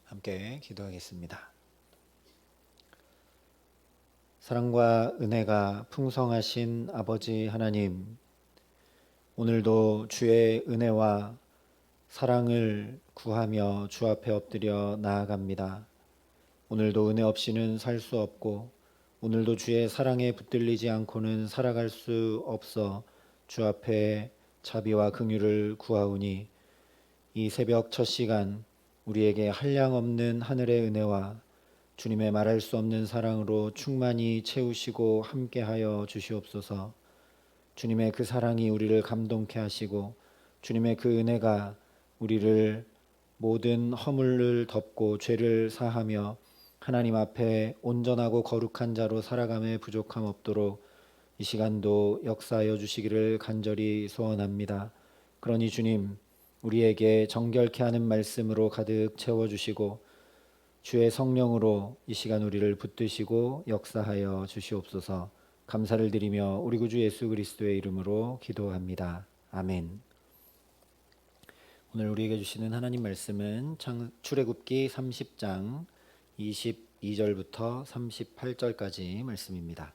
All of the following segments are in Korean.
함께 기도하겠습니다. 사랑과 은혜가 풍성하신 아버지 하나님, 오늘도 주의 은혜와 사랑을 구하며 주 앞에 엎드려 나아갑니다. 오늘도 은혜 없이는 살 수 없고, 오늘도 주의 사랑에 붙들리지 않고는 살아갈 수 없어 주 앞에 자비와 긍휼을 구하오니, 이 새벽 첫 시간 우리에게 한량없는 하늘의 은혜와 주님의 말할 수 없는 사랑으로 충만히 채우시고 함께하여 주시옵소서. 주님의 그 사랑이 우리를 감동케 하시고, 주님의 그 은혜가 우리를 모든 허물을 덮고 죄를 사하며 하나님 앞에 온전하고 거룩한 자로 살아감에 부족함 없도록 이 시간도 역사하여 주시기를 간절히 소원합니다. 그러니 주님, 우리에게 정결케 하는 말씀으로 가득 채워주시고 주의 성령으로 이 시간 우리를 붙드시고 역사하여 주시옵소서. 감사를 드리며 우리 구주 예수 그리스도의 이름으로 기도합니다. 아멘. 오늘 우리에게 주시는 하나님 말씀은 출애굽기 30장 22절부터 38절까지 말씀입니다.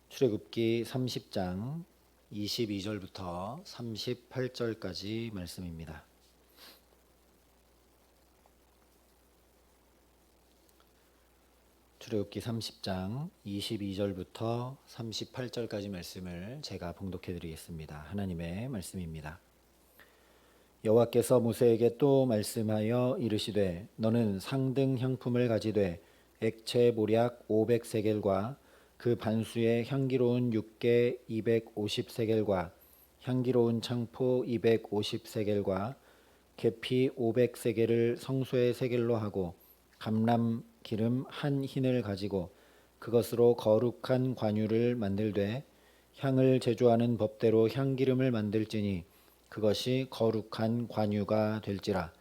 출애굽기 30장 22절부터 38절까지 말씀입니다. 출애굽기 30장 22절부터 38절까지 말씀을 제가 봉독해 드리겠습니다. 하나님의 말씀입니다. 여호와께서 모세에게 또 말씀하여 이르시되 너는 상등 향품을 가지되 액체 보략 500세겔과 그 반수의 향기로운 육개 250세겔과 향기로운 창포 250세겔과 계피 500세겔을 성소의 세겔로 하고 감람 기름 한 흰을 가지고 그것으로 거룩한 관유를 만들되 향을 제조하는 법대로 향기름을 만들지니 그것이 거룩한 관유가 될지라.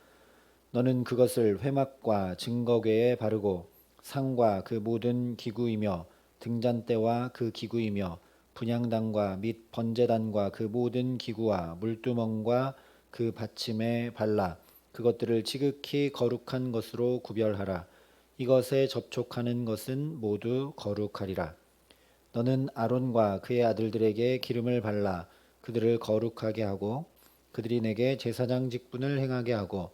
너는 그것을 회막과 증거궤에 바르고 상과 그 모든 기구이며 등잔대와 그 기구이며 분향단과 및 번제단과 그 모든 기구와 물두멍과 그 받침에 발라 그것들을 지극히 거룩한 것으로 구별하라. 이것에 접촉하는 것은 모두 거룩하리라. 너는 아론과 그의 아들들에게 기름을 발라 그들을 거룩하게 하고 그들이 내게 제사장 직분을 행하게 하고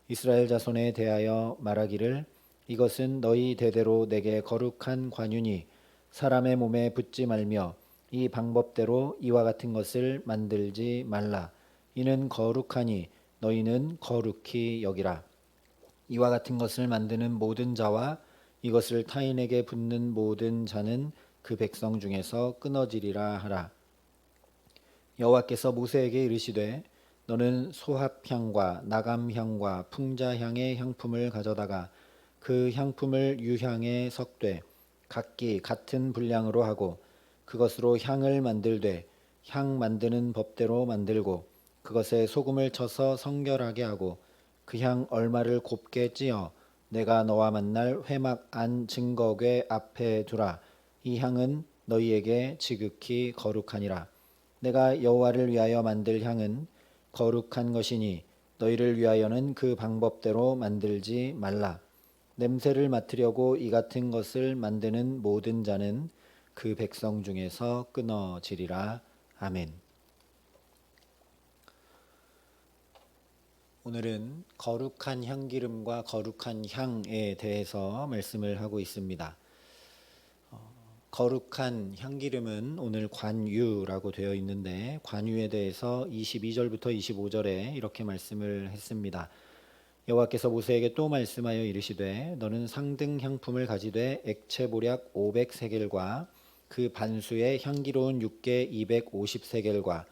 이스라엘 자손에 대하여 말하기를 이것은 너희 대대로 내게 거룩한 관유니 사람의 몸에 붙지 말며 이 방법대로 이와 같은 것을 만들지 말라. 이는 거룩하니 너희는 거룩히 여기라. 이와 같은 것을 만드는 모든 자와 이것을 타인에게 붓는 모든 자는 그 백성 중에서 끊어지리라 하라. 여호와께서 모세에게 이르시되 너는 소합향과 나감향과 풍자향의 향품을 가져다가 그 향품을 유향에 섞되 각기 같은 분량으로 하고 그것으로 향을 만들되 향 만드는 법대로 만들고 그것에 소금을 쳐서 성결하게 하고 그 향 얼마를 곱게 찌어 내가 너와 만날 회막 안 증거궤 앞에 두라. 이 향은 너희에게 지극히 거룩하니라. 내가 여호와를 위하여 만들 향은 거룩한 것이니 너희를 위하여는 그 방법대로 만들지 말라. 냄새를 맡으려고 이 같은 것을 만드는 모든 자는 그 백성 중에서 끊어지리라. 아멘. 오늘은 거룩한 향기름과 거룩한 향에 대해서 말씀을 하고 있습니다. 거룩한 향기름은 오늘 관유라고 되어 있는데 관유에 대해서 22절부터 25절에 이렇게 말씀을 했습니다. 여호와께서 모세에게 또 말씀하여 이르시되 너는 상등 향품을 가지되 액체 보략 500세겔과 그 반수의 향기로운 육개 250세겔과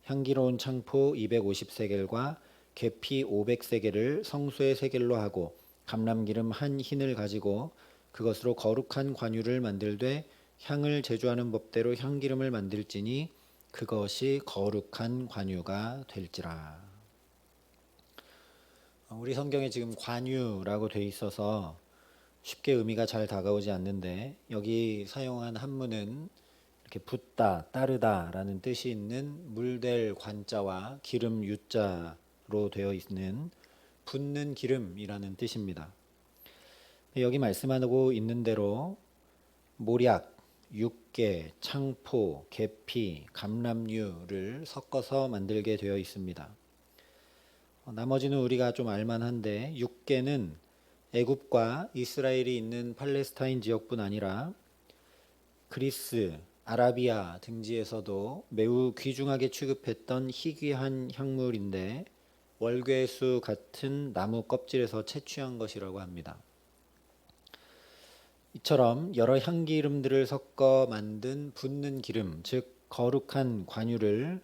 향기로운 창포 250세겔과 계피 500세겔을 성소의 세겔로 하고 감람기름 한 흰을 가지고 그것으로 거룩한 관유를 만들되 향을 제조하는 법대로 향기름을 만들지니 그것이 거룩한 관유가 될지라. 우리 성경에 지금 관유라고 돼 있어서 쉽게 의미가 잘 다가오지 않는데 여기 사용한 한문은 이렇게 붓다, 따르다라는 뜻이 있는 물될 관자와 기름 유자로 되어 있는 붓는 기름이라는 뜻입니다. 여기 말씀하고 있는 대로 모략, 육개, 창포, 계피, 감람류를 섞어서 만들게 되어 있습니다. 나머지는 우리가 좀 알만한데 육개는 애굽과 이스라엘이 있는 팔레스타인 지역뿐 아니라 그리스, 아라비아 등지에서도 매우 귀중하게 취급했던 희귀한 향물인데 월괴수 같은 나무 껍질에서 채취한 것이라고 합니다. 이처럼 여러 향기름들을 섞어 만든 붓는 기름, 즉 거룩한 관유를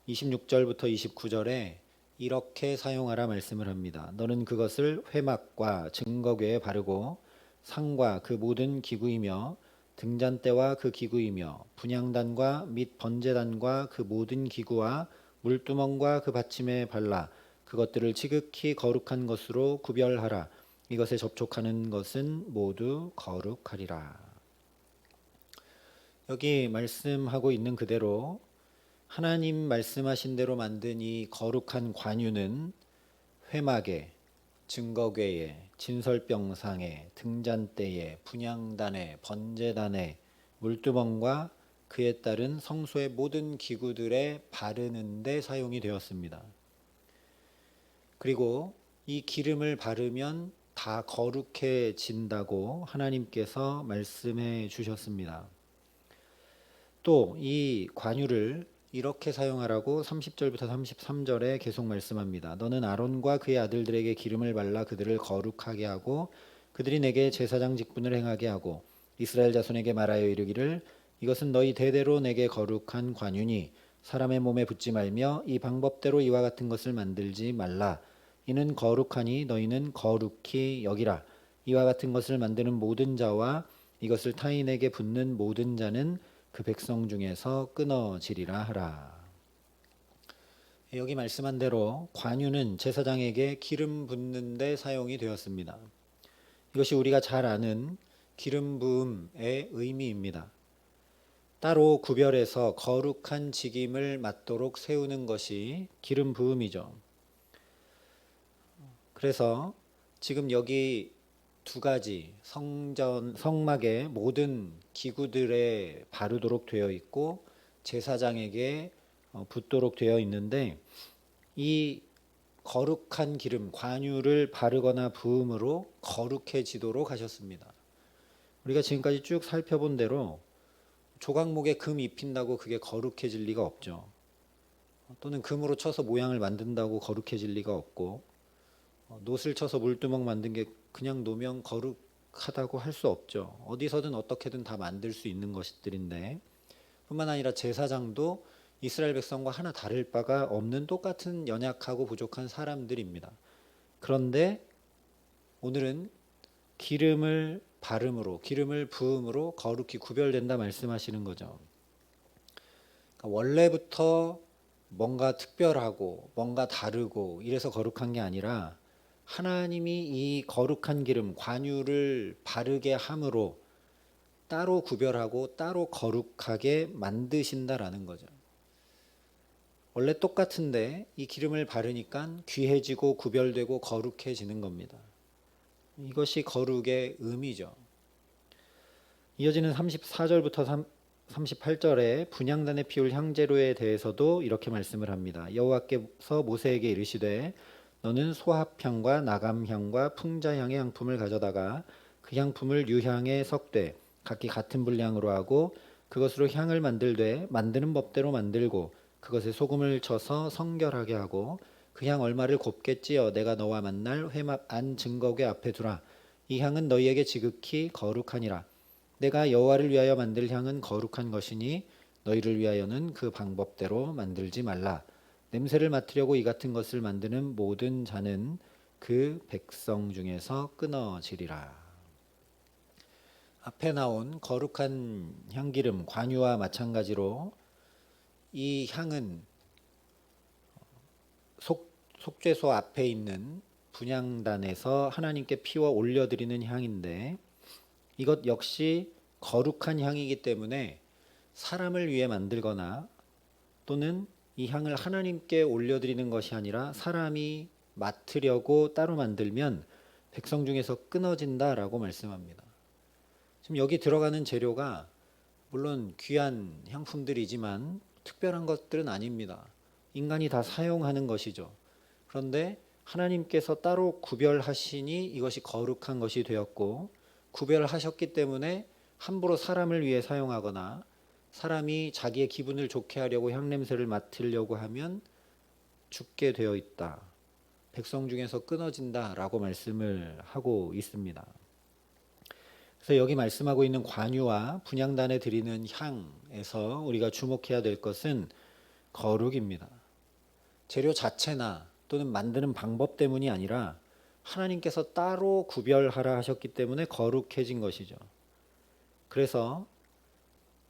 26절부터 29절에 이렇게 사용하라 말씀을 합니다. 너는 그것을 회막과 증거궤에 바르고 상과 그 모든 기구이며 등잔대와 그 기구이며 분향단과 및 번제단과 그 모든 기구와 물두멍과 그 받침에 발라 그것들을 지극히 거룩한 것으로 구별하라. 이것에 접촉하는 것은 모두 거룩하리라. 여기 말씀하고 있는 그대로 하나님 말씀하신 대로 만든 이 거룩한 관유는 회막에, 증거궤에, 진설병상에, 등잔대에, 분향단에, 번제단에, 물두멍과 그에 따른 성소의 모든 기구들에 바르는 데 사용이 되었습니다. 그리고 이 기름을 바르면 다 거룩해진다고 하나님께서 말씀해 주셨습니다. 또 이 관유를 이렇게 사용하라고 30절부터 33절에 계속 말씀합니다. 너는 아론과 그의 아들들에게 기름을 발라 그들을 거룩하게 하고 그들이 내게 제사장 직분을 행하게 하고 이스라엘 자손에게 말하여 이르기를 이것은 너희 대대로 내게 거룩한 관유니 사람의 몸에 붓지 말며 이 방법대로 이와 같은 것을 만들지 말라. 이는 거룩하니 너희는 거룩히 여기라. 이와 같은 것을 만드는 모든 자와 이것을 타인에게 붓는 모든 자는 그 백성 중에서 끊어지리라 하라. 여기 말씀한 대로 관유는 제사장에게 기름 붓는 데 사용이 되었습니다. 이것이 우리가 잘 아는 기름 부음의 의미입니다. 따로 구별해서 거룩한 직임을 맡도록 세우는 것이 기름 부음이죠. 그래서 지금 여기 두 가지 성막의 모든 기구들에 바르도록 되어 있고 제사장에게 붓도록 되어 있는데 이 거룩한 기름, 관유를 바르거나 부음으로 거룩해지도록 하셨습니다. 우리가 지금까지 쭉 살펴본 대로 조각목에 금 입힌다고 그게 거룩해질 리가 없죠. 또는 금으로 쳐서 모양을 만든다고 거룩해질 리가 없고 놋을 쳐서 물두멍 만든 게 그냥 놓으면 거룩하다고 할 수 없죠. 어디서든 어떻게든 다 만들 수 있는 것들인데 뿐만 아니라 제사장도 이스라엘 백성과 하나 다를 바가 없는 똑같은 연약하고 부족한 사람들입니다. 그런데 오늘은 기름을 바름으로, 기름을 부음으로 거룩히 구별된다 말씀하시는 거죠. 그러니까 원래부터 뭔가 특별하고 뭔가 다르고 이래서 거룩한 게 아니라 하나님이 이 거룩한 기름, 관유를 바르게 함으로 따로 구별하고 따로 거룩하게 만드신다라는 거죠. 원래 똑같은데 이 기름을 바르니까 귀해지고 구별되고 거룩해지는 겁니다. 이것이 거룩의 의미죠. 이어지는 34절부터 38절에 분향단에 피울 향재료에 대해서도 이렇게 말씀을 합니다. 여호와께서 모세에게 이르시되 너는 소합향과 나감향과 풍자향의 향품을 가져다가 그 향품을 유향에 섞되 각기 같은 분량으로 하고 그것으로 향을 만들되 만드는 법대로 만들고 그것에 소금을 쳐서 성결하게 하고 그 향 얼마를 곱게 찌어 내가 너와 만날 회막 안 증거궤 앞에 두라. 이 향은 너희에게 지극히 거룩하니라. 내가 여호와를 위하여 만들 향은 거룩한 것이니 너희를 위하여는 그 방법대로 만들지 말라. 냄새를 맡으려고 이 같은 것을 만드는 모든 자는 그 백성 중에서 끊어지리라. 앞에 나온 거룩한 향기름 관유와 마찬가지로 이 향은 속죄소 앞에 있는 분향단에서 하나님께 피워 올려드리는 향인데 이것 역시 거룩한 향이기 때문에 사람을 위해 만들거나 또는 이 향을 하나님께 올려드리는 것이 아니라 사람이 맡으려고 따로 만들면 백성 중에서 끊어진다라고 말씀합니다. 지금 여기 들어가는 재료가 물론 귀한 향품들이지만 특별한 것들은 아닙니다. 인간이 다 사용하는 것이죠. 그런데 하나님께서 따로 구별하시니 이것이 거룩한 것이 되었고, 구별하셨기 때문에 함부로 사람을 위해 사용하거나 사람이 자기의 기분을 좋게 하려고 향냄새를 맡으려고 하면 죽게 되어 있다. 백성 중에서 끊어진다라고 말씀을 하고 있습니다. 그래서 여기 말씀하고 있는 관유와 분향단에 드리는 향에서 우리가 주목해야 될 것은 거룩입니다. 재료 자체나 또는 만드는 방법 때문이 아니라 하나님께서 따로 구별하라 하셨기 때문에 거룩해진 것이죠. 그래서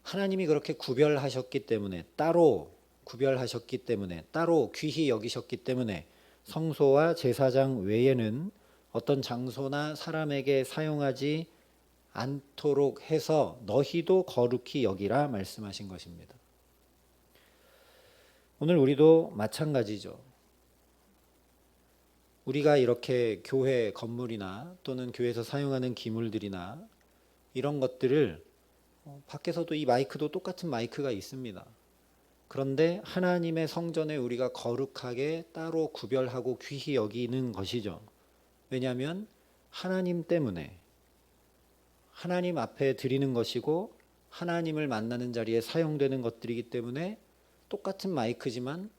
하나님이 그렇게 구별하셨기 때문에, 따로 구별하셨기 때문에, 따로 귀히 여기셨기 때문에 성소와 제사장 외에는 어떤 장소나 사람에게 사용하지 않도록 해서 너희도 거룩히 여기라 말씀하신 것입니다. 오늘 우리도 마찬가지죠. 우리가 이렇게 교회 건물이나 또는 교회에서 사용하는 기물들이나 이런 것들을 밖에서도 이 마이크도 똑같은 마이크가 있습니다. 그런데 하나님의 성전에 우리가 거룩하게 따로 구별하고 귀히 여기는 것이죠. 왜냐하면 하나님 때문에, 하나님 앞에 드리는 것이고 하나님을 만나는 자리에 사용되는 것들이기 때문에 똑같은 마이크지만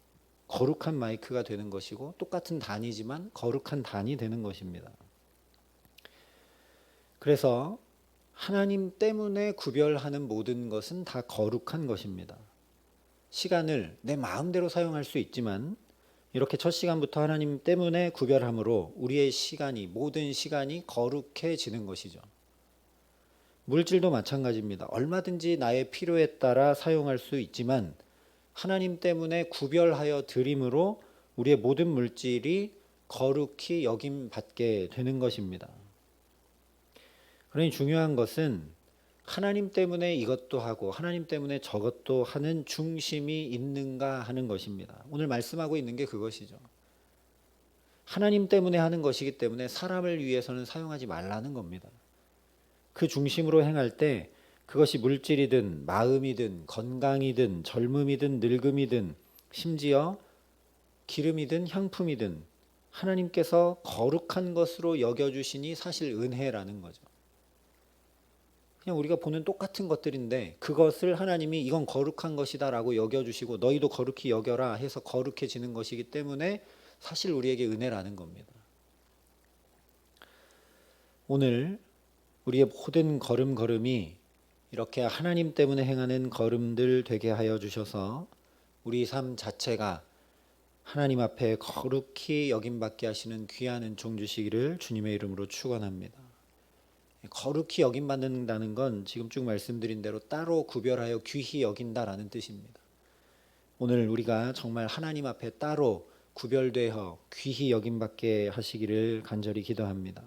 거룩한 마이크가 되는 것이고, 똑같은 단이지만 거룩한 단이 되는 것입니다. 그래서 하나님 때문에 구별하는 모든 것은 다 거룩한 것입니다. 시간을 내 마음대로 사용할 수 있지만 이렇게 첫 시간부터 하나님 때문에 구별함으로 우리의 시간이, 모든 시간이 거룩해지는 것이죠. 물질도 마찬가지입니다. 얼마든지 나의 필요에 따라 사용할 수 있지만 하나님 때문에 구별하여 드림으로 우리의 모든 물질이 거룩히 여김받게 되는 것입니다. 그러니 중요한 것은 하나님 때문에 이것도 하고 하나님 때문에 저것도 하는 중심이 있는가 하는 것입니다. 오늘 말씀하고 있는 게 그것이죠. 하나님 때문에 하는 것이기 때문에 사람을 위해서는 사용하지 말라는 겁니다. 그 중심으로 행할 때 그것이 물질이든 마음이든 건강이든 젊음이든 늙음이든 심지어 기름이든 향품이든 하나님께서 거룩한 것으로 여겨주시니 사실 은혜라는 거죠. 그냥 우리가 보는 똑같은 것들인데 그것을 하나님이 이건 거룩한 것이다 라고 여겨주시고 너희도 거룩히 여겨라 해서 거룩해지는 것이기 때문에 사실 우리에게 은혜라는 겁니다. 오늘 우리의 모든 걸음걸음이 이렇게 하나님 때문에 행하는 걸음들 되게 하여 주셔서 우리 삶 자체가 하나님 앞에 거룩히 여김받게 하시는 귀한 은총 주시기를 주님의 이름으로 축원합니다. 거룩히 여김받는다는 건 지금 쭉 말씀드린 대로 따로 구별하여 귀히 여긴다라는 뜻입니다. 오늘 우리가 정말 하나님 앞에 따로 구별되어 귀히 여김받게 하시기를 간절히 기도합니다.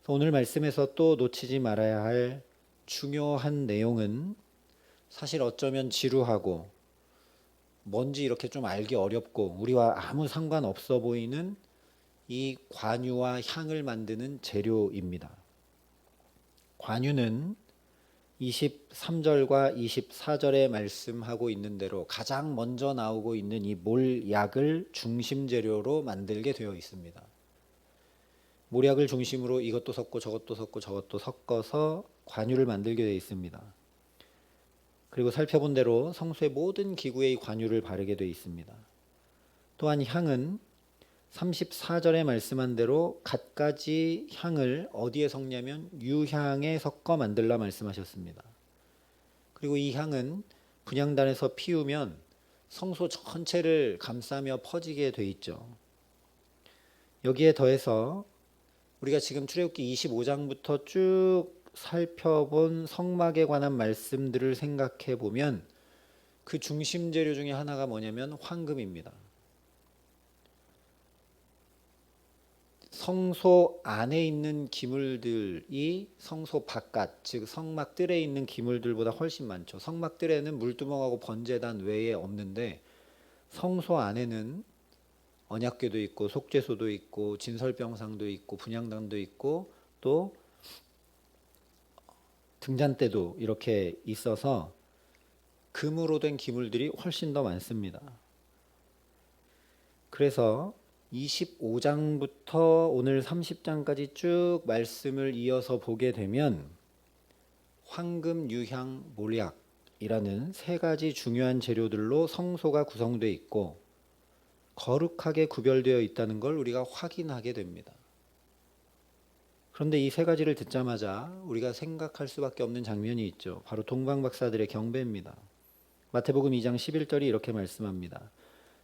오늘 말씀에서 또 놓치지 말아야 할 중요한 내용은 사실 어쩌면 지루하고 뭔지 이렇게 좀 알기 어렵고 우리와 아무 상관없어 보이는 이 관유와 향을 만드는 재료입니다. 관유는 23절과 24절에 말씀하고 있는 대로 가장 먼저 나오고 있는 이 몰약을 중심 재료로 만들게 되어 있습니다. 몰약을 중심으로 이것도 섞고 저것도 섞고 저것도 섞어서 관유를 만들게 되어 있습니다. 그리고 살펴본 대로 성소의 모든 기구에 이 관유를 바르게 되어 있습니다. 또한 향은 34절에 말씀한 대로 갖가지 향을 어디에 섞냐면 유향에 섞어 만들라 말씀하셨습니다. 그리고 이 향은 분향단에서 피우면 성소 전체를 감싸며 퍼지게 돼 있죠. 여기에 더해서 우리가 지금 출애굽기 25장부터 쭉 살펴본 성막에 관한 말씀들을 생각해 보면 그 중심 재료 중에 하나가 뭐냐면 황금입니다. 성소 안에 있는 기물들이 성소 바깥, 즉 성막 뜰에 있는 기물들보다 훨씬 많죠. 성막 뜰에는 물두멍하고 번제단 외에 없는데 성소 안에는 언약궤도 있고 속죄소도 있고 진설병상도 있고 분향단도 있고 또 등잔대도 이렇게 있어서 금으로 된 기물들이 훨씬 더 많습니다. 그래서 25장부터 오늘 30장까지 쭉 말씀을 이어서 보게 되면 황금, 유향, 몰약이라는 세 가지 중요한 재료들로 성소가 구성되어 있고 거룩하게 구별되어 있다는 걸 우리가 확인하게 됩니다. 그런데 이 세 가지를 듣자마자 우리가 생각할 수밖에 없는 장면이 있죠. 바로 동방박사들의 경배입니다. 마태복음 2장 11절이 이렇게 말씀합니다.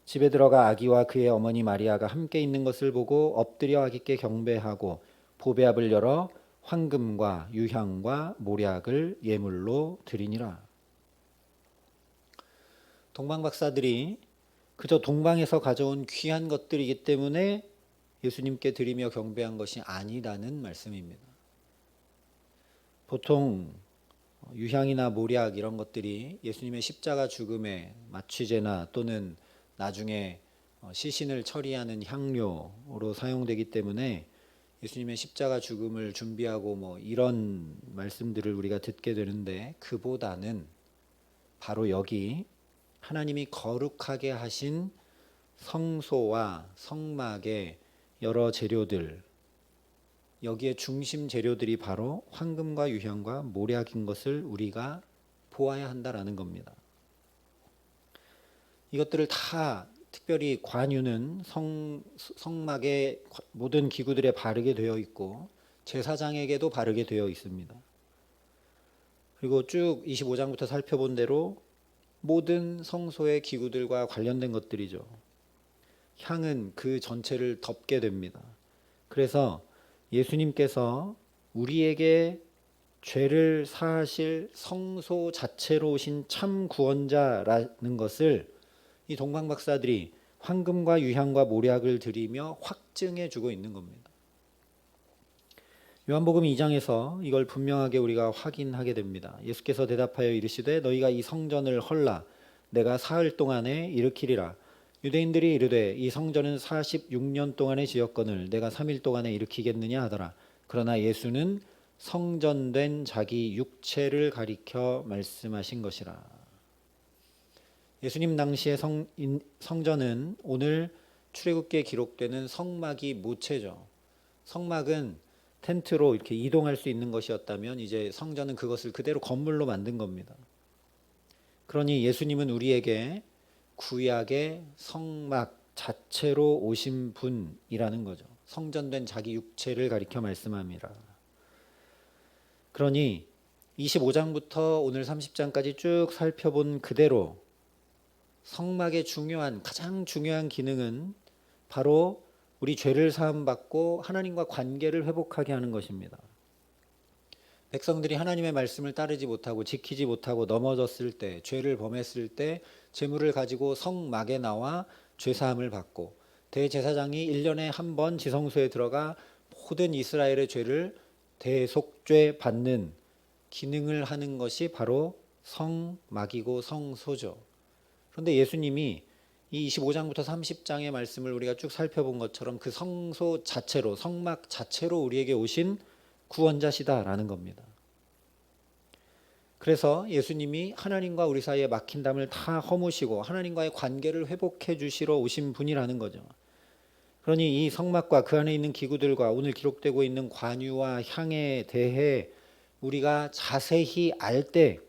집에 들어가 아기와 그의 어머니 마리아가 함께 있는 것을 보고 엎드려 아기께 경배하고 보배압을 열어 황금과 유향과 몰약을 예물로 드리니라. 동방박사들이 그저 동방에서 가져온 귀한 것들이기 때문에 예수님께 드리며 경배한 것이 아니라는 말씀입니다. 보통 유향이나 몰약 이런 것들이 예수님의 십자가 죽음의 마취제나 또는 나중에 시신을 처리하는 향료로 사용되기 때문에 예수님의 십자가 죽음을 준비하고 뭐 이런 말씀들을 우리가 듣게 되는데, 그보다는 바로 여기 하나님이 거룩하게 하신 성소와 성막의 여러 재료들, 여기에 중심 재료들이 바로 황금과 유향과 몰약인 것을 우리가 보아야 한다라는 겁니다. 이것들을 다 특별히 관유는 성막의 모든 기구들에 바르게 되어 있고 제사장에게도 바르게 되어 있습니다. 그리고 쭉 25장부터 살펴본 대로 모든 성소의 기구들과 관련된 것들이죠. 향은 그 전체를 덮게 됩니다. 그래서 예수님께서 우리에게 죄를 사하실 성소 자체로 오신 참 구원자라는 것을 이 동방박사들이 황금과 유향과 몰약을 드리며 확증해 주고 있는 겁니다. 요한복음 2장에서 이걸 분명하게 우리가 확인하게 됩니다. 예수께서 대답하여 이르시되 너희가 이 성전을 헐라 내가 사흘 동안에 일으키리라. 유대인들이 이르되 이 성전은 46년 동안에 지었거늘 내가 3일 동안에 일으키겠느냐 하더라. 그러나 예수는 성전된 자기 육체를 가리켜 말씀하신 것이라. 예수님 당시의 성전은 오늘 출애굽기에 기록되는 성막이 모체죠. 성막은 텐트로 이렇게 이동할 수 있는 것이었다면 이제 성전은 그것을 그대로 건물로 만든 겁니다. 그러니 예수님은 우리에게 구약의 성막 자체로 오신 분이라는 거죠. 성전된 자기 육체를 가리켜 말씀함이라. 그러니 25장부터 오늘 30장까지 쭉 살펴본 그대로 성막의 가장 중요한 기능은 바로 우리 죄를 사함받고 하나님과 관계를 회복하게 하는 것입니다. 백성들이 하나님의 말씀을 따르지 못하고 지키지 못하고 넘어졌을 때, 죄를 범했을 때 제물을 가지고 성막에 나와 죄사함을 받고 대제사장이 1년에 한 번 지성소에 들어가 모든 이스라엘의 죄를 대속죄 받는 기능을 하는 것이 바로 성막이고 성소죠. 그런데 예수님이 이 25장부터 30장의 말씀을 우리가 쭉 살펴본 것처럼 그 성소 자체로, 성막 자체로 우리에게 오신 구원자시다라는 겁니다. 그래서 예수님이 하나님과 우리 사이에 막힌 담을 다 허무시고 하나님과의 관계를 회복해 주시러 오신 분이라는 거죠. 그러니 이 성막과 그 안에 있는 기구들과 오늘 기록되고 있는 관유와 향에 대해 우리가 자세히 알 때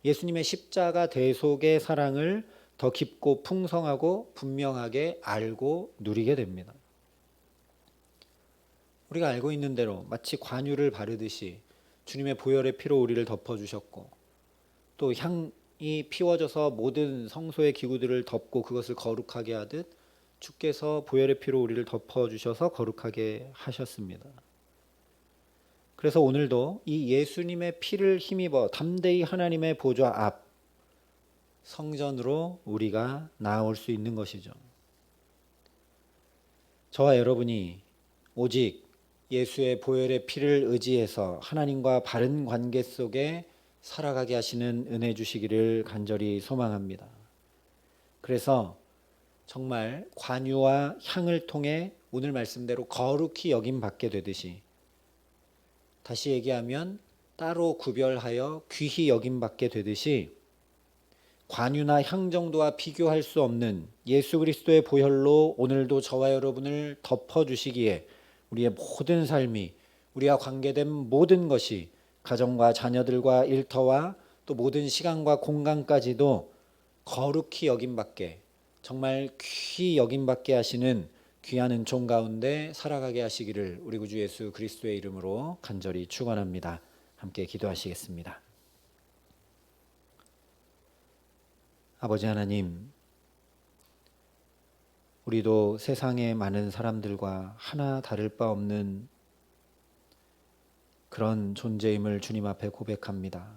예수님의 십자가 대속의 사랑을 더 깊고 풍성하고 분명하게 알고 누리게 됩니다. 우리가 알고 있는 대로 마치 관유를 바르듯이 주님의 보혈의 피로 우리를 덮어주셨고 또 향이 피워져서 모든 성소의 기구들을 덮고 그것을 거룩하게 하듯 주께서 보혈의 피로 우리를 덮어주셔서 거룩하게 하셨습니다. 그래서 오늘도 이 예수님의 피를 힘입어 담대히 하나님의 보좌 앞 성전으로 우리가 나아올 수 있는 것이죠. 저와 여러분이 오직 예수의 보혈의 피를 의지해서 하나님과 바른 관계 속에 살아가게 하시는 은혜 주시기를 간절히 소망합니다. 그래서 정말 관유와 향을 통해 오늘 말씀대로 거룩히 여김 받게 되듯이, 다시 얘기하면 따로 구별하여 귀히 여김 받게 되듯이 관유나 향 정도와 비교할 수 없는 예수 그리스도의 보혈로 오늘도 저와 여러분을 덮어주시기에 우리의 모든 삶이, 우리와 관계된 모든 것이, 가정과 자녀들과 일터와 또 모든 시간과 공간까지도 거룩히 여김받게, 정말 귀히 여김받게 하시는 귀한 은총 가운데 살아가게 하시기를 우리 구주 예수 그리스도의 이름으로 간절히 축원합니다. 함께 기도하시겠습니다. 아버지 하나님, 우리도 세상의 많은 사람들과 하나 다를 바 없는 그런 존재임을 주님 앞에 고백합니다.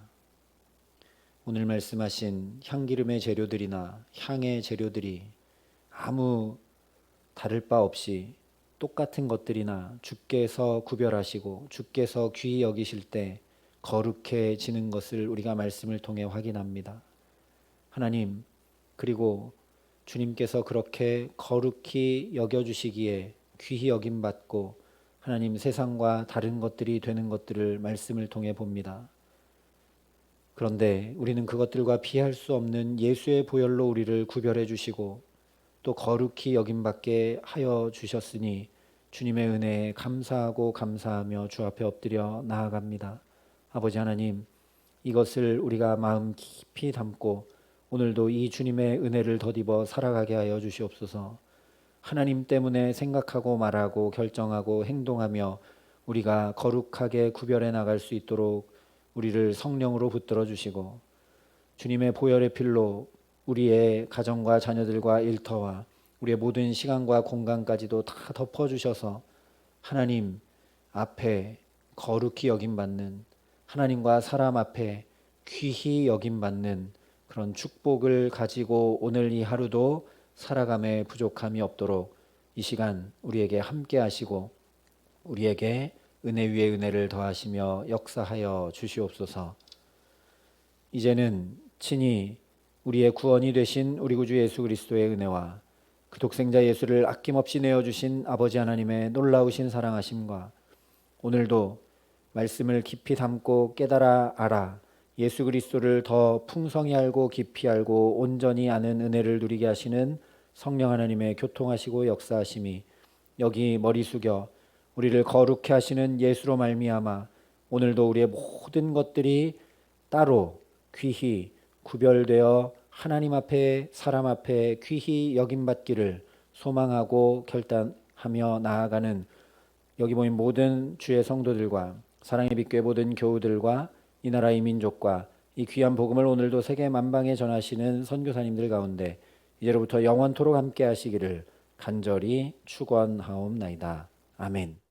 오늘 말씀하신 향기름의 재료들이나 향의 재료들이 아무 다를 바 없이 똑같은 것들이나 주께서 구별하시고 주께서 귀히 여기실 때 거룩해지는 것을 우리가 말씀을 통해 확인합니다. 하나님, 그리고 주님께서 그렇게 거룩히 여겨주시기에 귀히 여김받고 하나님 세상과 다른 것들이 되는 것들을 말씀을 통해 봅니다. 그런데 우리는 그것들과 비할 수 없는 예수의 보혈로 우리를 구별해 주시고 또 거룩히 여김받게 하여 주셨으니 주님의 은혜에 감사하고 감사하며 주 앞에 엎드려 나아갑니다. 아버지 하나님, 이것을 우리가 마음 깊이 담고 오늘도 이 주님의 은혜를 덧입어 살아가게 하여 주시옵소서. 하나님 때문에 생각하고 말하고 결정하고 행동하며 우리가 거룩하게 구별해 나갈 수 있도록 우리를 성령으로 붙들어 주시고 주님의 보혈의 필로 우리의 가정과 자녀들과 일터와 우리의 모든 시간과 공간까지도 다 덮어주셔서 하나님 앞에 거룩히 여김받는, 하나님과 사람 앞에 귀히 여김받는 그런 축복을 가지고 오늘 이 하루도 살아감에 부족함이 없도록 이 시간 우리에게 함께 하시고 우리에게 은혜 위에 은혜를 더하시며 역사하여 주시옵소서. 이제는 친히 우리의 구원이 되신 우리 구주 예수 그리스도의 은혜와 그 독생자 예수를 아낌없이 내어주신 아버지 하나님의 놀라우신 사랑하심과 오늘도 말씀을 깊이 담고 깨달아 알아 예수 그리스도를 더 풍성히 알고 깊이 알고 온전히 아는 은혜를 누리게 하시는 성령 하나님의 교통하시고 역사하심이 여기 머리 숙여 우리를 거룩해 하시는 예수로 말미암아 오늘도 우리의 모든 것들이 따로 귀히 구별되어 하나님 앞에 사람 앞에 귀히 여김받기를 소망하고 결단하며 나아가는 여기 모인 모든 주의 성도들과 사랑의 빛교회 모든 교우들과 이 나라의 민족과 이 귀한 복음을 오늘도 세계 만방에 전하시는 선교사님들 가운데 이제로부터 영원토록 함께 하시기를 간절히 축원하옵나이다. 아멘.